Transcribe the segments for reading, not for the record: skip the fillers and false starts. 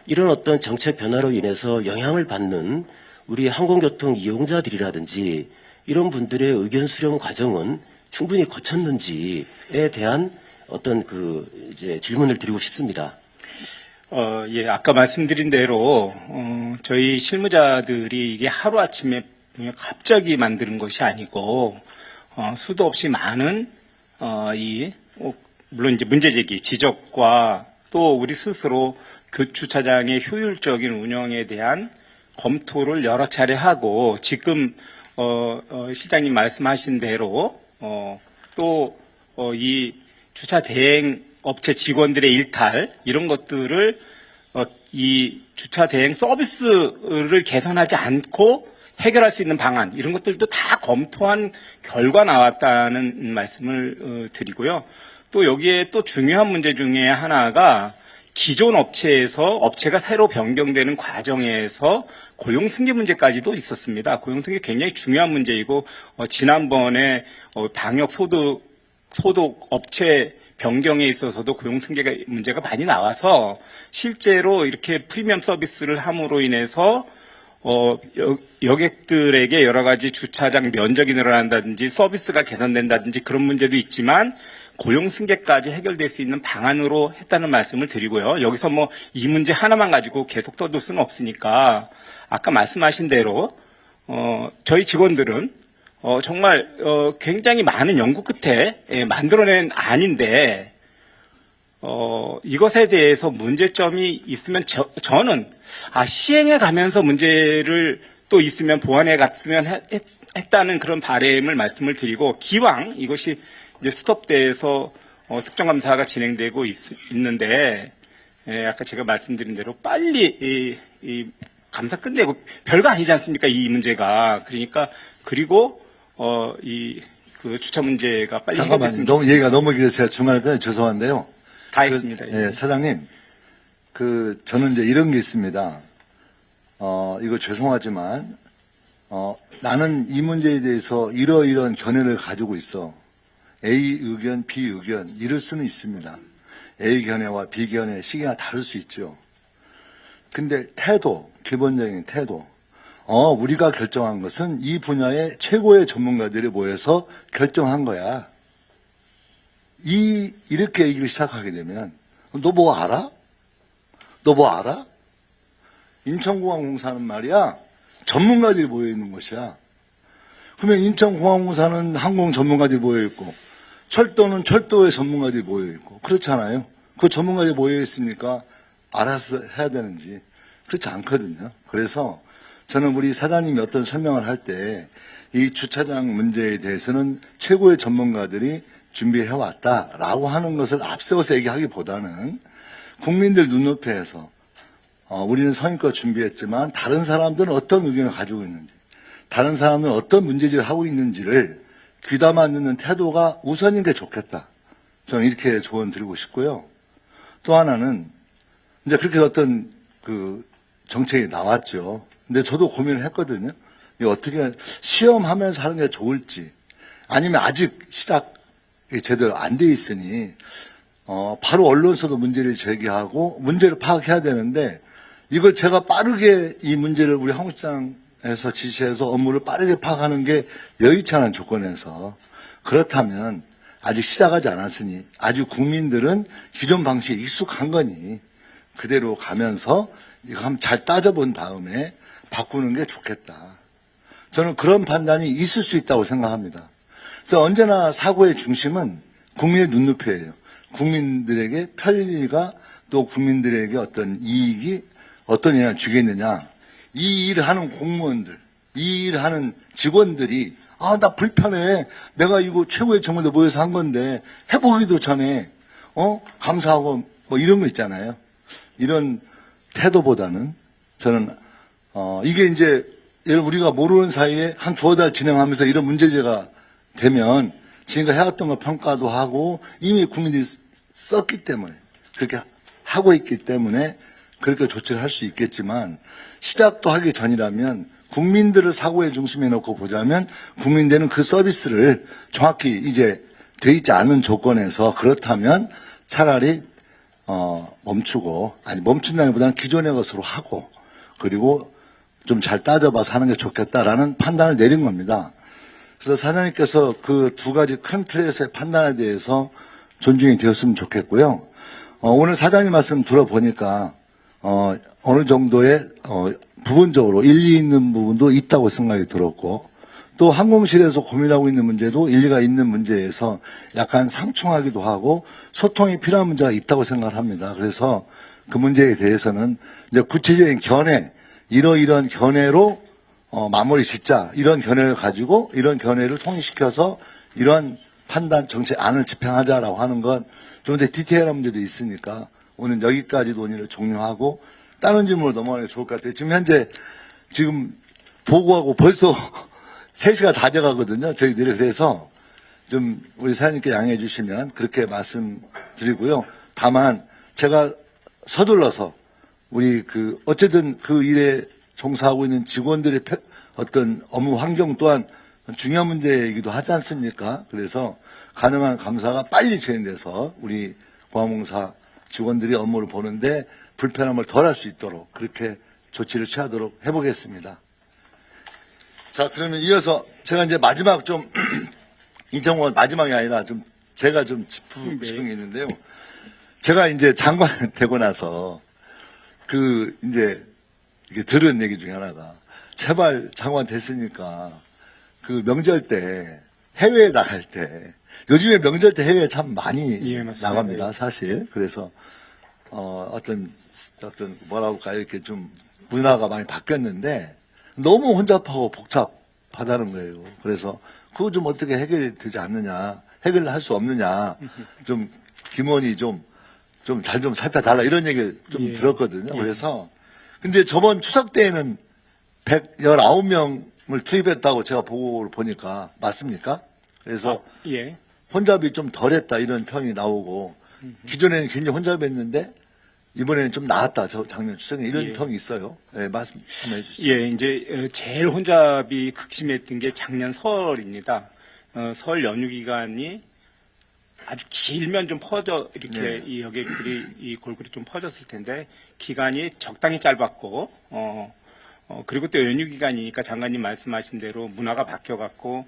이런 어떤 정책 변화로 인해서 영향을 받는 우리 항공교통 이용자들이라든지 이런 분들의 의견 수렴 과정은 충분히 거쳤는지에 대한 어떤 이제 질문을 드리고 싶습니다. 예, 아까 말씀드린 대로, 저희 실무자들이 이게 하루아침에 갑자기 만드는 것이 아니고, 수도 없이 많은, 물론 이제 문제제기, 지적과 또 우리 스스로 그 주차장의 효율적인 운영에 대한 검토를 여러 차례 하고, 지금, 실장님 말씀하신 대로, 이 주차 대행 업체 직원들의 일탈, 이런 것들을, 이 주차 대행 서비스를 개선하지 않고 해결할 수 있는 방안, 이런 것들도 다 검토한 결과 나왔다는 말씀을 드리고요. 또 여기에 또 중요한 문제 중에 하나가 기존 업체가 새로 변경되는 과정에서 고용 승계 문제까지도 있었습니다. 고용 승계 굉장히 중요한 문제이고, 지난번에 방역 소득 업체 변경에 있어서도 고용 승계 문제가 많이 나와서 실제로 이렇게 프리미엄 서비스를 함으로 인해서 여객들에게 여러 가지 주차장 면적이 늘어난다든지 서비스가 개선된다든지 그런 문제도 있지만 고용 승계까지 해결될 수 있는 방안으로 했다는 말씀을 드리고요. 여기서 뭐 이 문제 하나만 가지고 계속 떠들 수는 없으니까 아까 말씀하신 대로 저희 직원들은 정말 굉장히 많은 연구 끝에 만들어낸 안인데 이것에 대해서 문제점이 있으면 저는 시행해 가면서 문제를 또 있으면 보완해 갔으면 했다는 그런 바람을 말씀을 드리고, 기왕 이것이 이제 스톱돼서 특정감사가 진행되고 있는데 아까 제가 말씀드린 대로 빨리 이 감사 끝내고, 별거 아니지 않습니까, 이 문제가. 그러니까 그리고 그 주차 문제가 빨리 잠깐만요. 너무 얘기가 너무 길어서 제가 중간에 빼서 죄송한데요. 다 했습니다. 예, 사장님. 저는 이제 이런 게 있습니다. 이거 죄송하지만, 나는 이 문제에 대해서 이러이러한 견해를 가지고 있어. A 의견, B 의견, 이럴 수는 있습니다. A 견해와 B 견해, 시기가 다를 수 있죠. 근데 태도, 기본적인 태도. 우리가 결정한 것은 이 분야의 최고의 전문가들이 모여서 결정한 거야. 이렇게 얘기를 시작하게 되면, 너 뭐 알아? 너 뭐 알아? 인천공항공사는 말이야, 전문가들이 모여있는 것이야. 그러면 인천공항공사는 항공 전문가들이 모여있고, 철도는 철도의 전문가들이 모여있고, 그렇잖아요. 그 전문가들이 모여있으니까 알아서 해야 되는지. 그렇지 않거든요. 그래서 저는 우리 사장님이 어떤 설명을 할 때 이 주차장 문제에 대해서는 최고의 전문가들이 준비해왔다라고 하는 것을 앞세워서 얘기하기보다는 국민들 눈높이에서 우리는 성의껏 준비했지만 다른 사람들은 어떤 의견을 가지고 있는지, 다른 사람들은 어떤 문제제기를 하고 있는지를 귀담아 듣는 태도가 우선인 게 좋겠다. 저는 이렇게 조언 드리고 싶고요. 또 하나는 이제 그렇게 어떤 정책이 나왔죠. 근데 저도 고민을 했거든요. 이거 어떻게 시험하면서 하는 게 좋을지, 아니면 아직 시작이 제대로 안 돼 있으니 바로 언론서도 문제를 제기하고 문제를 파악해야 되는데, 이걸 제가 빠르게 이 문제를 우리 항공시장에서 지시해서 업무를 빠르게 파악하는 게 여의치 않은 조건에서, 그렇다면 아직 시작하지 않았으니 아주 국민들은 기존 방식에 익숙한 거니 그대로 가면서 이거 한번 잘 따져본 다음에 바꾸는 게 좋겠다. 저는 그런 판단이 있을 수 있다고 생각합니다. 그래서 언제나 사고의 중심은 국민의 눈높이예요. 국민들에게 편리가, 또 국민들에게 어떤 이익이 어떤 영향을 주겠느냐. 이 일을 하는 공무원들, 이 일을 하는 직원들이 나 불편해. 내가 이거 최고의 전문가들 모여서 한 건데 해보기도 전에 감사하고 뭐 이런 거 있잖아요. 이런 태도보다는 저는 이게 이제 우리가 모르는 사이에 한 두어 달 진행하면서 이런 문제제가 되면 지금까지 해왔던 거 평가도 하고 이미 국민들이 썼기 때문에, 그렇게 하고 있기 때문에 그렇게 조치를 할 수 있겠지만, 시작도 하기 전이라면 국민들을 사고의 중심에 놓고 보자면 국민들은 그 서비스를 정확히 이제 돼 있지 않은 조건에서, 그렇다면 차라리 멈추고, 아니, 멈춘다기보다는 기존의 것으로 하고, 그리고 좀 잘 따져봐서 하는 게 좋겠다라는 판단을 내린 겁니다. 그래서 사장님께서 그 두 가지 큰 틀에서의 판단에 대해서 존중이 되었으면 좋겠고요. 오늘 사장님 말씀 들어보니까, 어느 정도의, 부분적으로 일리 있는 부분도 있다고 생각이 들었고, 또 항공실에서 고민하고 있는 문제도 일리가 있는 문제에서 약간 상충하기도 하고 소통이 필요한 문제가 있다고 생각을 합니다. 그래서 그 문제에 대해서는 이제 구체적인 견해, 이러이러한 견해로 마무리 짓자. 이런 견해를 가지고 이런 견해를 통일시켜서 이러한 판단 정책안을 집행하자라고 하는 건 좀 더 디테일한 문제도 있으니까 오늘 여기까지 논의를 종료하고 다른 질문으로 넘어가는 게 좋을 것 같아요. 지금 현재 지금 보고하고 벌써 3시가 다 돼가거든요. 저희들이. 그래서 좀 우리 사장님께 양해해 주시면 그렇게 말씀드리고요. 다만 제가 서둘러서 우리 어쨌든 그 일에 종사하고 있는 직원들의 어떤 업무 환경 또한 중요한 문제이기도 하지 않습니까? 그래서 가능한 감사가 빨리 진행돼서 우리 공항공사 직원들이 업무를 보는데 불편함을 덜할 수 있도록 그렇게 조치를 취하도록 해보겠습니다. 자, 그러면 이어서 제가 이제 마지막 좀 인천공항 마지막이 아니라 좀 제가 좀 짚고 싶은 게 있는데요. 제가 이제 장관 되고 나서 이제 이게 들은 얘기 중에 하나가 제발 장관 됐으니까 그 명절 때 해외에 나갈 때 요즘에 명절 때 해외에 참 많이 예, 맞습니다. 나갑니다, 사실. 그래서 어떤 뭐라고 할까요? 이렇게 좀 문화가 많이 바뀌었는데 너무 혼잡하고 복잡하다는 거예요. 그래서 그거 좀 어떻게 해결이 되지 않느냐, 해결할 수 없느냐, 좀 김원이 좀 잘 좀 살펴달라 이런 얘기를 좀 예. 들었거든요. 예. 그래서 근데 저번 추석 때에는 119명을 투입했다고 제가 보고를 보니까 맞습니까? 그래서 예. 혼잡이 좀 덜했다 이런 평이 나오고 기존에는 굉장히 혼잡했는데 이번에는 좀 나았다. 저 작년 추석에 이런 예. 평이 있어요. 네, 말씀해 주시죠. 예, 이제 제일 혼잡이 극심했던 게 작년 설입니다. 설 연휴 기간이 아주 길면 좀 이렇게 네. 이 여객들이 이 골고루 좀 퍼졌을 텐데 기간이 적당히 짧았고 그리고 또 연휴 기간이니까 장관님 말씀하신 대로 문화가 바뀌어갖고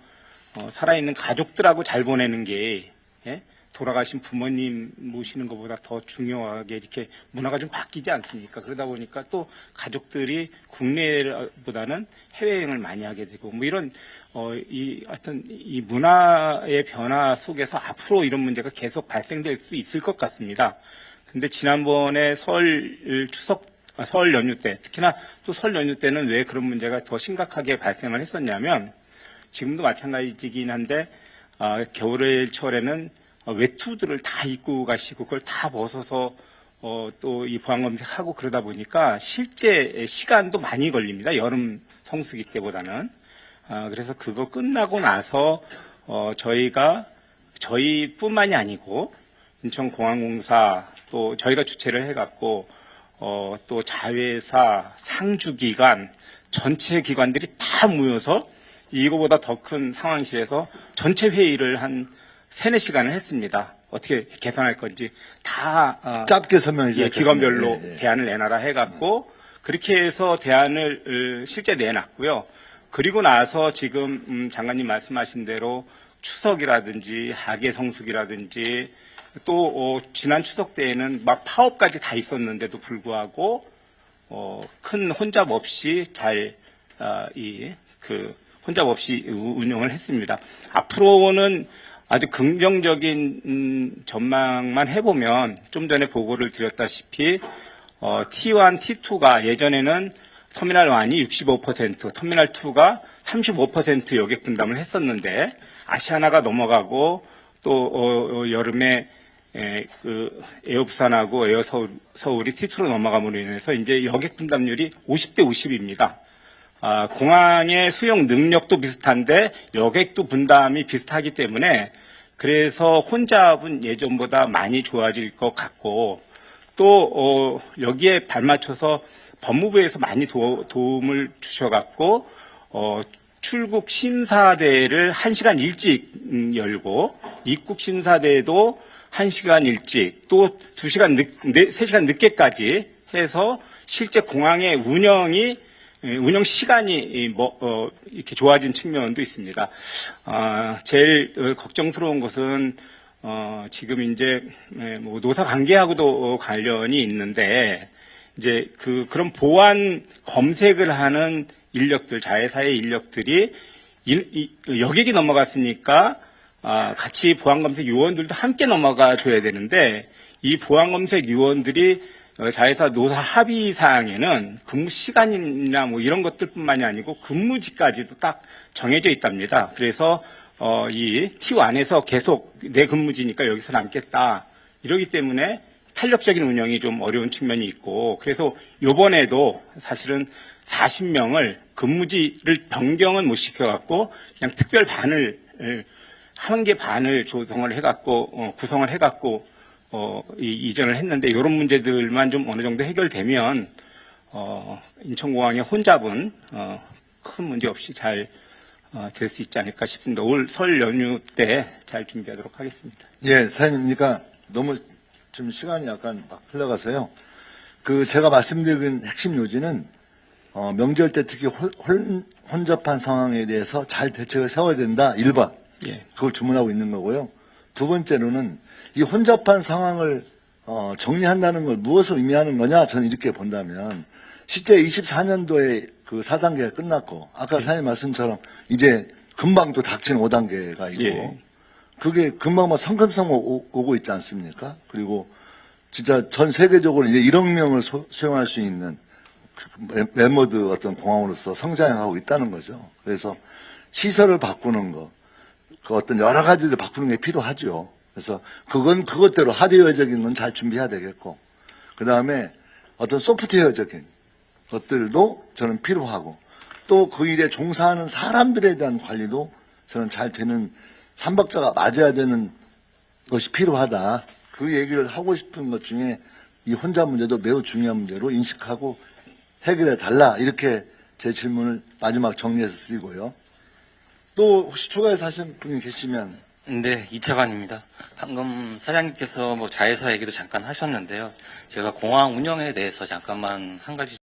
살아있는 가족들하고 잘 보내는 게 예? 돌아가신 부모님 모시는 것보다 더 중요하게 이렇게 문화가 좀 바뀌지 않습니까? 그러다 보니까 또 가족들이 국내보다는 해외여행을 많이 하게 되고 뭐 이런 하여튼 이 문화의 변화 속에서 앞으로 이런 문제가 계속 발생될 수 있을 것 같습니다. 근데 지난번에 설 연휴 때 특히나 또 설 연휴 때는 왜 그런 문제가 더 심각하게 발생을 했었냐면 지금도 마찬가지이긴 한데 겨울철에는 외투들을 다 입고 가시고 그걸 다 벗어서 또 이 보안 검색하고 그러다 보니까 실제 시간도 많이 걸립니다. 여름 성수기 때보다는. 그래서 그거 끝나고 나서 저희뿐만이 아니고 인천공항공사 또 저희가 주최를 해갖고 또 자회사, 상주기관, 전체 기관들이 다 모여서 이거보다 더 큰 상황실에서 전체 회의를 한 3-4시간을 했습니다. 어떻게 개선할 건지 다 짧게 설명해 주세요. 기관별로 예, 예. 대안을 내놔라 해갖고 그렇게 해서 대안을 실제 내놨고요. 그리고 나서 지금 장관님 말씀하신 대로 추석이라든지 하계 성수기라든지 또 지난 추석 때에는 막 파업까지 다 있었는데도 불구하고 큰 혼잡 없이 잘 혼잡 없이 운영을 했습니다. 앞으로는 아주 긍정적인 전망만 해보면 좀 전에 보고를 드렸다시피 T1, T2가 예전에는 터미널 1이 65%, 터미널 2가 35% 여객 분담을 했었는데 아시아나가 넘어가고 또 여름에 에어 부산하고 에어 서울이 T2로 넘어감으로 인해서 이제 여객 분담률이 50대 50입니다. 공항의 수용 능력도 비슷한데 여객도 분담이 비슷하기 때문에 그래서 혼잡은 예전보다 많이 좋아질 것 같고 또 여기에 발맞춰서 법무부에서 많이 도움을 주셔갖고 출국 심사대를 1시간 일찍 열고 입국 심사대도 1시간 일찍 또 2시간 3시간 늦게까지 해서 실제 공항의 운영 시간이 이렇게 좋아진 측면도 있습니다. 제일 걱정스러운 것은 지금 이제 뭐 노사 관계하고도 관련이 있는데 이제 그런 보안 검색을 하는 인력들, 자회사의 인력들이 여객이 넘어갔으니까 같이 보안검색 요원들도 함께 넘어가 줘야 되는데 이 보안검색 요원들이 자회사 노사 합의 사항에는 근무 시간이나 뭐 이런 것들뿐만이 아니고 근무지까지도 딱 정해져 있답니다. 그래서 이 T1에서 계속 내 근무지니까 여기서 남겠다. 이러기 때문에 탄력적인 운영이 좀 어려운 측면이 있고 그래서 요번에도 사실은 40명을 근무지를 변경은 못 시켜갖고 그냥 특별 반을 한 개 반을 조성을 해갖고 구성을 해갖고 이전을 했는데 이런 문제들만 좀 어느 정도 해결되면 인천공항의 혼잡은 큰 문제 없이 잘 될 수 있지 않을까 싶습니다. 올 설 연휴 때 잘 준비하도록 하겠습니다. 예, 사장님, 그러니까 너무 좀 시간이 약간 막 흘러가서요. 제가 말씀드린 핵심 요지는 명절 때 특히 혼잡한 상황에 대해서 잘 대책을 세워야 된다. 1번. 예. 그걸 주문하고 있는 거고요. 두 번째로는 이 혼잡한 상황을 정리한다는 걸 무엇을 의미하는 거냐? 저는 이렇게 본다면 실제 24년도에 그 4단계가 끝났고 아까 사장님 말씀처럼 이제 금방 또 닥치는 5단계가 있고 예. 그게 금방 막 성큼성 오고 있지 않습니까? 그리고 진짜 전 세계적으로 이제 1억 명을 수용할 수 있는 멤버드 어떤 공항으로서 성장하고 있다는 거죠. 그래서 시설을 바꾸는 거, 그 어떤 여러 가지를 바꾸는 게 필요하죠. 그래서 그것대로 하드웨어적인 건 잘 준비해야 되겠고, 그 다음에 어떤 소프트웨어적인 것들도 저는 필요하고, 또 그 일에 종사하는 사람들에 대한 관리도 저는 잘 되는 삼박자가 맞아야 되는 것이 필요하다. 그 얘기를 하고 싶은 것 중에 이 혼잡 문제도 매우 중요한 문제로 인식하고 해결해 달라. 이렇게 제 질문을 마지막 정리해서 드리고요. 또 혹시 추가해서 하신 분이 계시면. 네, 이차관입니다. 방금 사장님께서 뭐 자회사 얘기도 잠깐 하셨는데요. 제가 공항 운영에 대해서 잠깐만 한 가지